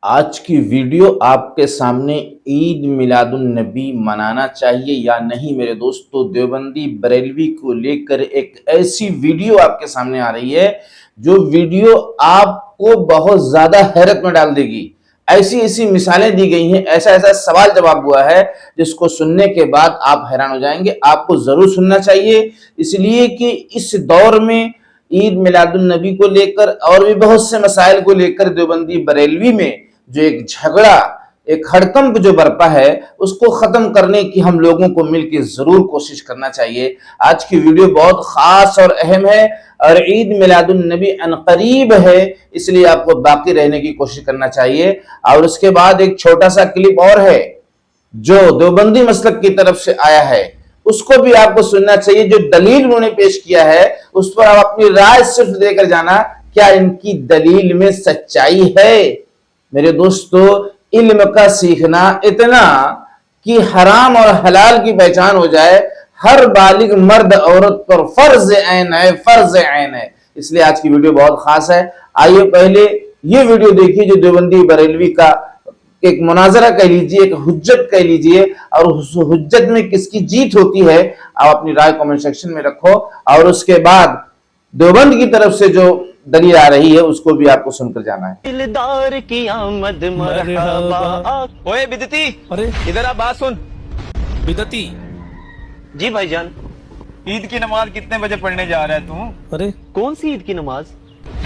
آج کی ویڈیو آپ کے سامنے عید میلاد النبی منانا چاہیے یا نہیں میرے دوستو، دیوبندی بریلوی کو لے کر ایک ایسی ویڈیو آپ کے سامنے آ رہی ہے جو ویڈیو آپ کو بہت زیادہ حیرت میں ڈال دے گی۔ ایسی ایسی مثالیں دی گئی ہیں، ایسا ایسا سوال جواب ہوا ہے جس کو سننے کے بعد آپ حیران ہو جائیں گے۔ آپ کو ضرور سننا چاہیے، اس لیے کہ اس دور میں عید میلاد النبی کو لے کر اور بھی بہت سے مسائل کو لے کر دیوبندی بریلوی میں جو ایک جھگڑا، ایک ہڑکمپ جو برپا ہے، اس کو ختم کرنے کی ہم لوگوں کو مل کے ضرور کوشش کرنا چاہیے۔ آج کی ویڈیو بہت خاص اور اہم ہے اور عید میلاد النبی عنقریب ہے، اس لیے آپ کو باقی رہنے کی کوشش کرنا چاہیے۔ اور اس کے بعد ایک چھوٹا سا کلپ اور ہے جو دیوبندی مسلک کی طرف سے آیا ہے، اس کو بھی آپ کو سننا چاہیے۔ جو دلیل انہوں نے پیش کیا ہے اس پر آپ اپنی رائے صرف دے کر جانا، کیا ان کی دلیل میں سچائی ہے؟ میرے دوستو، علم کا سیکھنا اتنا کہ حرام اور حلال کی پہچان ہو جائے، ہر بالغ مرد عورت پر فرض عین ہے، فرض عین ہے۔ اس لیے آج کی ویڈیو بہت خاص ہے۔ آئیے پہلے یہ ویڈیو دیکھیے جو دیوبندی بریلوی کا ایک مناظرہ کہہ لیجئے، ایک حجت کہہ لیجئے، اور اس حجت میں کس کی جیت ہوتی ہے آپ اپنی رائے کامنٹ سیکشن میں رکھو، اور اس کے بعد دیوبند کی طرف سے جو دلیل آ رہی ہے اس کو بھی آپ کو سن کر جانا ہے۔ دلدار کی آمد مرحبا۔ اوے بدتی، ارے ادھر آ، بات سن۔ بدتی، جی بھائی جان۔ عید کی نماز کتنے بجے پڑھنے جا رہا ہے تو؟ ارے کون سی عید کی نماز؟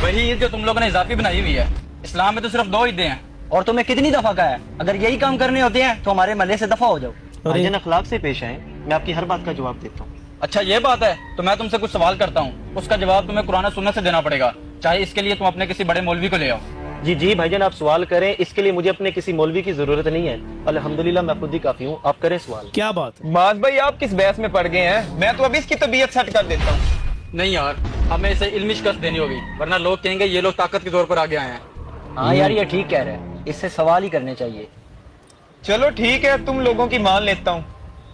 وہی عید جو تم لوگوں نے اضافی بنائی ہوئی ہے۔ اسلام میں تو صرف 2 عیدیں ہیں۔ اور تمہیں کتنی دفعہ کہا ہے اگر یہی کام کرنے ہوتے ہیں تو ہمارے محلے سے دفع ہو جاؤ۔ بھائی جان اخلاق سے پیش آئیں، میں آپ کی ہر بات کا جواب دیتا ہوں۔ اچھا یہ بات ہے تو میں تم سے کچھ سوال کرتا ہوں، اس کا جواب تمہیں قرآن و سنت سے دینا پڑے گا، چاہے اس کے لیے تم اپنے کسی بڑے مولوی کو لے آؤ۔ جی جی بھائی جان، آپ سوال کریں، اس کے لیے مجھے اپنے کسی مولوی کی ضرورت نہیں ہے، الحمدللہ میں خود ہی کافی ہوں۔ آپ کریں سوال۔ کیا بات ہے؟ باز بھائی آپ کس بحث میں پڑ گئے ہیں؟ میں تو ابھی اس کی طبیعت سیٹ کر دیتا ہوں۔ نہیں یار، ہمیں اسے علمی شکست دینی ہوگی، ورنہ لوگ کہیں گے یہ لوگ طاقت کے طور پر آگے آئے ہیں۔ ہاں یار، یہ ٹھیک کہہ رہے ہیں، اس سے سوال ہی کرنے چاہیے۔ چلو ٹھیک ہے، تم لوگوں کی مان لیتا ہوں،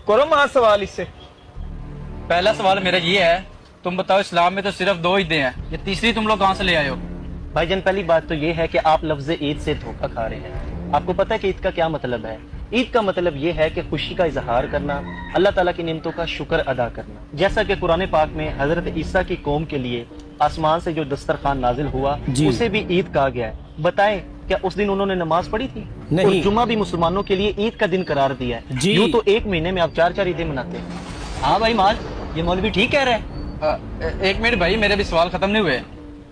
کرو ماں سوال اس سے۔ پہلا سوال میرا یہ ہے، تم بتاؤ اسلام میں تو صرف 2 عیدیں ہیں، یہ تیسری تم لوگ کہاں سے لے آئے ہو؟ بھائی جان پہلی بات تو یہ ہے کہ آپ لفظ عید سے دھوکہ کھا رہے ہیں۔ آپ کو پتہ ہے کہ عید کا کیا مطلب ہے؟ عید کا مطلب یہ ہے کہ خوشی کا اظہار کرنا، اللہ تعالیٰ کی نعمتوں کا شکر ادا کرنا۔ جیسا کہ قرآن پاک میں حضرت عیسیٰ کی قوم کے لیے آسمان سے جو دسترخوان نازل ہوا جی اسے بھی عید کہا گیا ہے۔ بتائیں کیا اس دن انہوں نے نماز پڑھی تھی؟ نہیں۔ اور جمعہ بھی مسلمانوں کے لیے عید کا دن قرار دیا ہے۔ جی۔ یوں تو ایک مہینے میں آپ 4 عیدیں مناتے ہیں۔ ہاں بھائی ماج، یہ مولوی ٹھیک کہہ رہے ہیں۔ ایک منٹ بھائی، میرے بھی سوال ختم نہیں ہوئے۔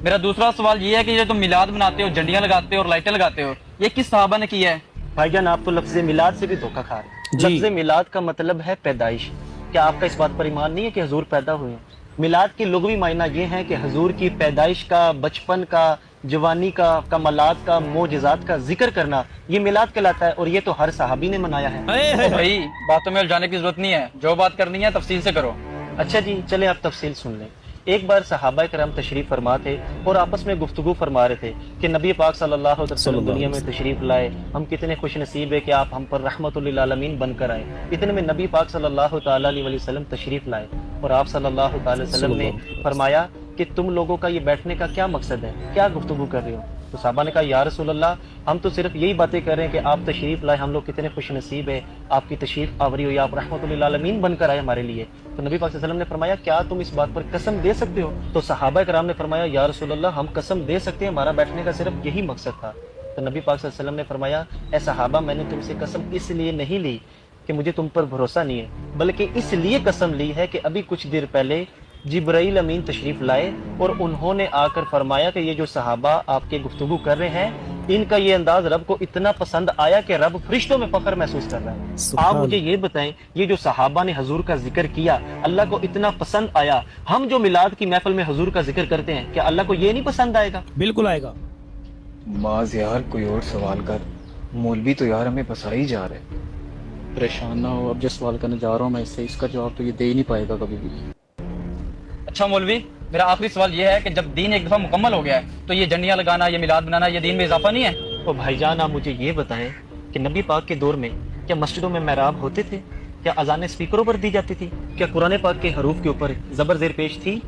میرا دوسرا سوال یہ ہے کہ یہ تم میلاد مناتے ہو، جھنڈیاں لگاتے ہو اور لائٹیں لگاتے ہو، یہ کس صحابہ نے کیا ہے؟ بھائی جان آپ تو لفظ میلاد سے بھی دھوکہ کھا رہے ہیں۔ جی۔ لفظ میلاد کا مطلب ہے پیدائش۔ کیا آپ کا اس بات پر ایمان نہیں ہے کہ حضور پیدا ہوئے ہیں؟ میلاد کی لغوی معنی یہ ہے کہ حضور کی پیدائش کا، بچپن کا، جوانی کا، کمالات کا، معجزات کا ذکر کرنا، یہ میلاد کہلاتا ہے، اور یہ تو ہر صحابی نے منایا ہے۔ بھائی باتوں میں الجھانے کی ضرورت نہیں ہے، جو بات کرنی ہے تفصیل سے کرو۔ اچھا جی، چلے آپ تفصیل سن لیں۔ ایک بار صحابہ کرام تشریف فرما تھے اور آپس میں گفتگو فرما رہے تھے کہ نبی پاک صلی اللہ علیہ وسلم دنیا میں تشریف لائے، ہم کتنے خوش نصیب ہے کہ آپ ہم پر رحمت للعالمین بن کر آئے۔ اتنے میں نبی پاک صلی اللہ تعالیٰ علیہ وسلم تشریف لائے اور آپ صلی اللہ تعالیٰ علیہ وسلم نے فرمایا کہ تم لوگوں کا یہ بیٹھنے کا کیا مقصد ہے، کیا گفتگو کر رہے ہو؟ تو صحابہ نے کہا یا رسول اللہ، ہم تو صرف یہی باتیں کر رہے ہیں کہ آپ تشریف لائے، ہم لوگ کتنے خوش نصیب ہے، آپ کی تشریف آوری ہوئی، آپ رحمت للعالمین بن کر آئے ہمارے لیے۔ تو نبی پاک صلی اللہ علیہ وسلم نے فرمایا کیا تم اس بات پر قسم دے سکتے ہو؟ تو صحابہ کرام نے فرمایا یا رسول اللہ، ہم قسم دے سکتے ہیں، ہمارا بیٹھنے کا صرف یہی مقصد تھا۔ تو نبی پاک صلی اللہ علیہ وسلم نے فرمایا اے صحابہ، میں نے تم سے قسم اس لیے نہیں لی کہ مجھے تم پر بھروسہ نہیں ہے، بلکہ اس لیے قسم لی ہے کہ ابھی کچھ دیر پہلے جبرائیل امین تشریف لائے اور انہوں نے آ کر فرمایا کہ یہ جو صحابہ آپ کے گفتگو کر رہے ہیں، ان کا یہ انداز رب کو اتنا پسند آیا کہ رب فرشتوں میں فخر محسوس کر رہا ہے۔ آپ مجھے یہ بتائیں، یہ جو صحابہ نے حضور کا ذکر کیا، اللہ کو اتنا پسند آیا، ہم جو میلاد کی محفل میں حضور کا ذکر کرتے ہیں، کیا اللہ کو یہ نہیں پسند آئے گا؟ بالکل آئے گا۔ باز یار کوئی اور سوال کر، مولوی تو یار ہمیں پھنسا ہی جا رہے ہیں۔ پریشان نہ ہو، اب جو سوال کرنے جا رہا ہوں میں اس کا جواب تو یہ دے ہی نہیں پائے گا کبھی بھی۔ اچھا مولوی، میرا آخری سوال یہ ہے کہ جب دین ایک دفعہ مکمل ہو گیا ہے تو یہ جھنڈیاں لگانا، یہ میلاد بنانا، یہ دین میں اضافہ نہیں ہے؟ تو بھائی جان آپ مجھے یہ بتائیں کہ نبی پاک کے دور میں کیا مسجدوں میں محراب ہوتے تھے؟ کیا اذانیں اسپیکروں پر دی جاتی تھی؟ کیا قرآن پاک کے حروف کے اوپر زبر زیر پیش تھی؟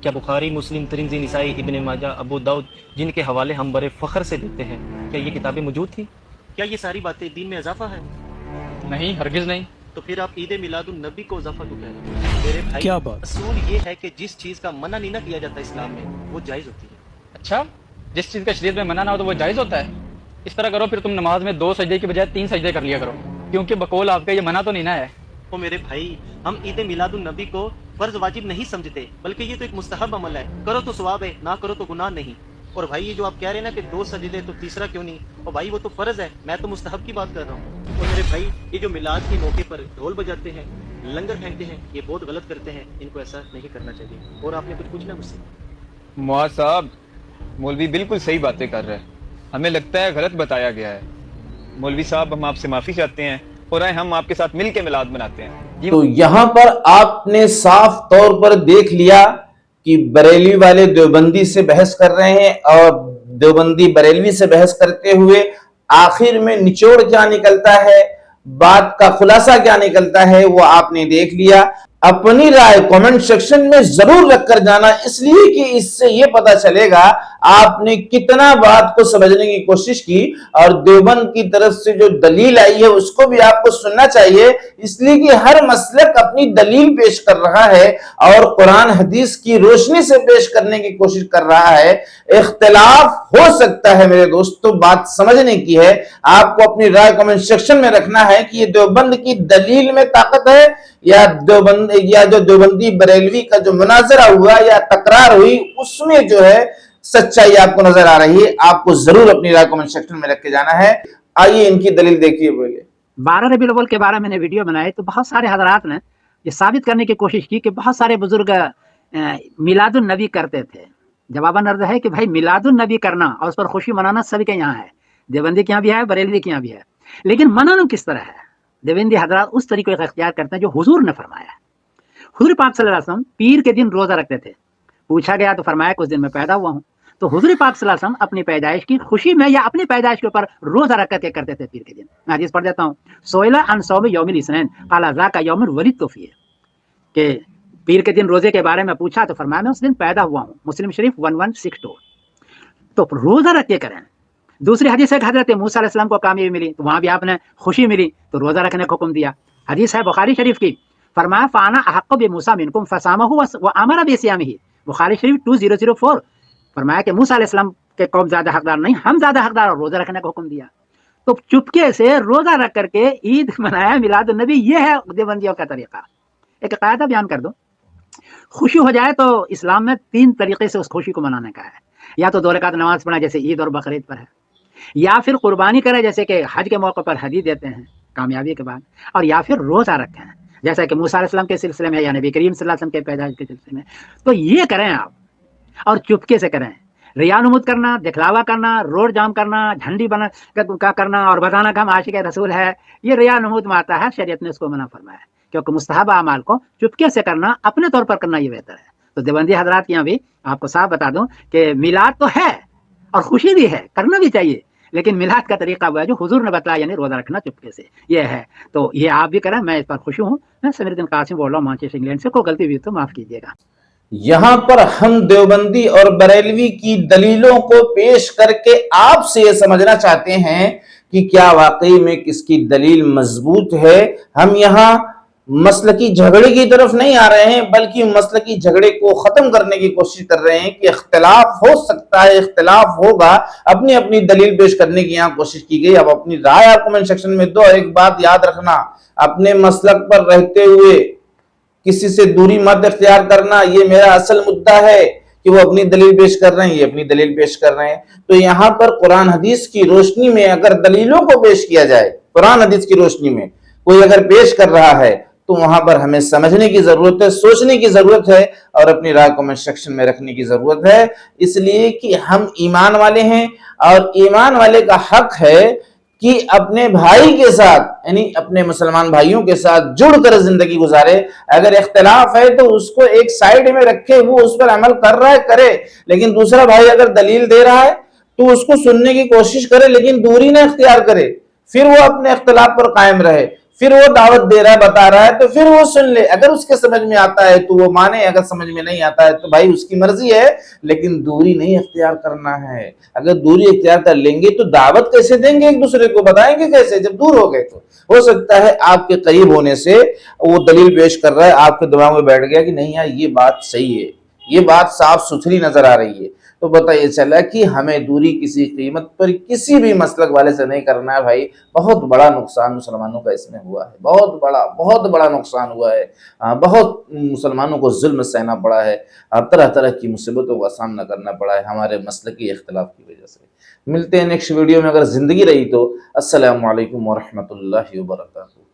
کیا بخاری، مسلم، ترمذی، نسائی، ابن ماجہ، ابو داؤد جن کے حوالے ہم بڑے فخر سے دیتے ہیں، کیا یہ کتابیں موجود تھیں؟ کیا یہ ساری باتیں دین میں اضافہ ہے؟ نہیں، ہرگز نہیں۔ تو پھر آپ عید میلاد النبی کو اضافہ کیوں کہہ رہے ہیں؟ میرے بھائی، کیا بات؟ اصول یہ ہے کہ جس چیز کا منع نہیں نہ کیا جاتا اسلام میں وہ جائز ہوتی ہے۔ اچھا، جس چیز کا شریعت میں منع نہ ہو تو وہ جائز ہوتا ہے؟ اس طرح کرو پھر تم نماز میں 2 سجدے کی بجائے 3 سجدے کر لیا کرو، کیونکہ بقول آپ کا یہ منع تو نہیں نہ ہے۔ او میرے بھائی، ہم عید میلاد النبی کو فرض واجب نہیں سمجھتے، بلکہ یہ تو ایک مستحب عمل ہے، کرو تو ثواب ہے، نہ کرو تو گناہ نہیں۔ اور بھائی یہ جو آپ کہہ رہے ہیں نا کہ 2 سجدے تو تیسرا کیوں نہیں، اور بھائی وہ تو فرض ہے، میں تو مستحب کی بات کر رہا ہوں۔ اور میرے بھائی یہ جو میلاد کے موقع پر ڈھول بجاتے ہیں، لنگر پھینکتے ہیں، یہ بہت غلط کرتے ہیں، ان کو ایسا نہیں کرنا چاہیے۔ اور آپ نے کچھ پوچھنا مجھ سے؟ معاذ صاحب، مولوی بالکل صحیح باتیں کر رہے ہیں، ہمیں لگتا ہے غلط بتایا گیا ہے۔ مولوی صاحب، ہم آپ سے معافی چاہتے ہیں اور آئے ہم آپ کے ساتھ مل کے میلاد مناتے ہیں۔ تو یہاں پر آپ نے صاف طور پر دیکھ لیا کہ بریلوی والے دیوبندی سے بحث کر رہے ہیں، اور دیوبندی بریلوی سے بحث کرتے ہوئے آخر میں نچوڑ کیا نکلتا ہے، بات کا خلاصہ کیا نکلتا ہے، وہ آپ نے دیکھ لیا۔ اپنی رائے کمنٹ سیکشن میں ضرور رکھ کر جانا، اس لیے کہ اس سے یہ پتا چلے گا آپ نے کتنا بات کو سمجھنے کی کوشش کی، اور دیوبند کی طرف سے جو دلیل آئی ہے اس کو بھی آپ کو سننا چاہیے، اس لیے کہ ہر مسلک اپنی دلیل پیش کر رہا ہے اور قرآن حدیث کی روشنی سے پیش کرنے کی کوشش کر رہا ہے۔ اختلاف ہو سکتا ہے میرے دوستو، بات سمجھنے کی ہے، آپ کو اپنی رائے کمنٹ سیکشن میں رکھنا ہے کہ یہ دیوبند کی دلیل میں طاقت ہے یا جو دیوبندی بریلوی کا جو مناظرہ ہوا یا تکرار ہوئی اس میں جو ہے سچائی آپ کو نظر آ رہی ہے۔ آپ کو ضرور اپنی رائے کمنٹ سیکشن میں رکھ کے جانا ہے۔ آئیے ان کی دلیل دیکھیے۔ بولے 12 ربیع الاول کے بارے میں نے ویڈیو بنائی تو بہت سارے حضرات نے یہ ثابت کرنے کی کوشش کی کہ بہت سارے بزرگ میلاد النبی کرتے تھے۔ جواباً عرض ہے کہ بھائی میلاد النبی کرنا اور اس پر خوشی منانا سبھی کے یہاں ہے، دیوبندی کے یہاں بھی ہے، بریلوی کے یہاں بھی ہے، لیکن منانا کس طرح ہے؟ دیوبندی حضرات اس طریقے کا اختیار کرتے ہیں جو حضور نے فرمایا ہے۔ حضور پاک صلی اللہ علیہ وسلم پیر کے دن روزہ رکھتے تھے، پوچھا گیا تو فرمایا کہ اس دن میں پیدا ہوا ہوں۔ تو حضور پاک صلی اللہ علیہ وسلم اپنی پیدائش کی خوشی میں یا اپنی پیدائش کے اوپر روزہ رکھ کر کے کرتے تھے پیر کے دن۔ میں حدیث پڑھ دیتا ہوں، سئل عن صوم یوم الاثنین قال ذاک یوم ولدت فیہ، کہ پیر کے دن روزے کے بارے میں پوچھا تو فرمایا میں اس دن پیدا ہوا ہوں۔ مسلم شریف 1162۔ تو روزہ رکھ کے کریں۔ دوسری حدیث ہے کہ حضرت موسیٰ علیہ السلام کو کامیابی ملی تو وہاں بھی آپ نے خوشی ملی تو روزہ رکھنے کا حکم دیا۔ حدیث ہے بخاری شریف کی، فرمایا فانا احق بموسیٰ منکم فصامہ وامر بصیامہ، بخاری شریف 2004۔ فرمایا کہ موسیٰ علیہ السلام کے قوم زیادہ حقدار نہیں، ہم زیادہ حقدار، اور روزہ رکھنے کا حکم دیا۔ تو چپکے سے روزہ رکھ کر کے عید منایا میلاد النبی، یہ ہے دیوبندیوں کا طریقہ۔ ایک قاعدہ بیان کر دو، خوشی ہو جائے تو اسلام میں 3 طریقے سے اس خوشی کو منانے کا ہے، یا تو 2 رکعت نماز پڑھنا جیسے عید اور بقرعید پر ہے، یا پھر قربانی کرے جیسے کہ حج کے موقع پر ہدیہ دیتے ہیں کامیابی کے بعد، اور یا پھر روزہ رکھیں جیسا کہ موسیٰ علیہ السلام کے سلسلے میں یا نبی کریم صلی اللہ علیہ وسلم کے پیدائش کے سلسلے میں۔ تو یہ کریں آپ، اور چپکے سے کریں۔ ریا نمود کرنا، دکھلاوا کرنا، روڈ جام کرنا، جھنڈی بنا کا کرنا اور بتانا کہ ہم عاشق رسول ہے، یہ ریا نمود میں آتا ہے، شریعت نے اس کو منع فرمایا ہے، کیونکہ مستحب اعمال کو چپکے سے کرنا، اپنے طور پر کرنا یہ بہتر ہے۔ تو دیوبندی حضرات یہاں بھی آپ کو صاف بتا دوں کہ میلاد تو ہے اور خوشی بھی ہے، کرنا بھی چاہیے، لیکن میلاد کا طریقہ وہ ہے جو حضور نے بتایا، یعنی روزہ رکھنا چپکے سے، یہ ہے۔ تو یہ آپ بھی کریں، میں اس پر خوشی ہوں۔ میں سمیر الدین قاسم بول رہا ہوں مانچسٹر انگلینڈ سے، کوئی غلطی ہوئی تو معاف کیجیے گا۔ یہاں پر ہم دیوبندی اور بریلوی کی دلیلوں کو پیش کر کے آپ سے یہ سمجھنا چاہتے ہیں کہ کیا واقعی میں کس کی دلیل مضبوط ہے۔ ہم یہاں مسلکی جھگڑے کی طرف نہیں آ رہے ہیں، بلکہ مسلکی جھگڑے کو ختم کرنے کی کوشش کر رہے ہیں کہ اختلاف ہو سکتا ہے، اختلاف ہوگا، اپنی اپنی دلیل پیش کرنے کی یہاں کوشش کی گئی۔ اب اپنی رائے آپ کمنٹ سیکشن میں دو، اور ایک بات یاد رکھنا، اپنے مسلک پر رہتے ہوئے کسی سے دوری مت اختیار کرنا، یہ میرا اصل مدعا ہے کہ وہ اپنی دلیل پیش کر رہے ہیں، یہ اپنی دلیل پیش کر رہے ہیں۔ تو یہاں پر قرآن حدیث کی روشنی میں اگر دلیلوں کو پیش کیا جائے، قرآن حدیث کی روشنی میں کوئی اگر پیش کر رہا ہے تو وہاں پر ہمیں سمجھنے کی ضرورت ہے، سوچنے کی ضرورت ہے، اور اپنی رائے کمنٹ سیکشن میں رکھنے کی ضرورت ہے، اس لیے کہ ہم ایمان والے ہیں، اور ایمان والے کا حق ہے کہ اپنے بھائی کے ساتھ، یعنی اپنے مسلمان بھائیوں کے ساتھ جڑ کر زندگی گزارے۔ اگر اختلاف ہے تو اس کو ایک سائیڈ میں رکھے، وہ اس پر عمل کر رہا ہے کرے، لیکن دوسرا بھائی اگر دلیل دے رہا ہے تو اس کو سننے کی کوشش کرے، لیکن دوری نہ اختیار کرے، پھر وہ اپنے اختلاف پر قائم رہے، پھر وہ دعوت دے رہا ہے، بتا رہا ہے، تو پھر وہ سن لے. اگر اس کے سمجھ میں آتا ہے تو وہ مانے، اگر سمجھ میں نہیں آتا ہے تو بھائی اس کی مرضی ہے، لیکن دوری نہیں اختیار کرنا ہے. اگر دوری اختیار کر لیں گے تو دعوت کیسے دیں گے، ایک دوسرے کو بتائیں گے کیسے جب دور ہو گئے؟ تو ہو سکتا ہے آپ کے قریب ہونے سے وہ دلیل پیش کر رہا ہے، آپ کے دماغ میں بیٹھ گیا کہ نہیں یار یہ بات صحیح ہے، یہ بات صاف ستھری نظر آ رہی ہے. تو پتہ یہ چلا کہ ہمیں دوری کسی قیمت پر کسی بھی مسلک والے سے نہیں کرنا ہے بھائی. بہت بڑا نقصان مسلمانوں کا اس میں ہوا ہے، بہت بڑا نقصان ہوا ہے. بہت مسلمانوں کو ظلم سہنا پڑا ہے، طرح طرح کی مصیبتوں کا سامنا کرنا پڑا ہے ہمارے مسلکی اختلاف کی وجہ سے. ملتے ہیں نیکسٹ ویڈیو میں اگر زندگی رہی تو. السلام علیکم ورحمۃ اللہ وبرکاتہ.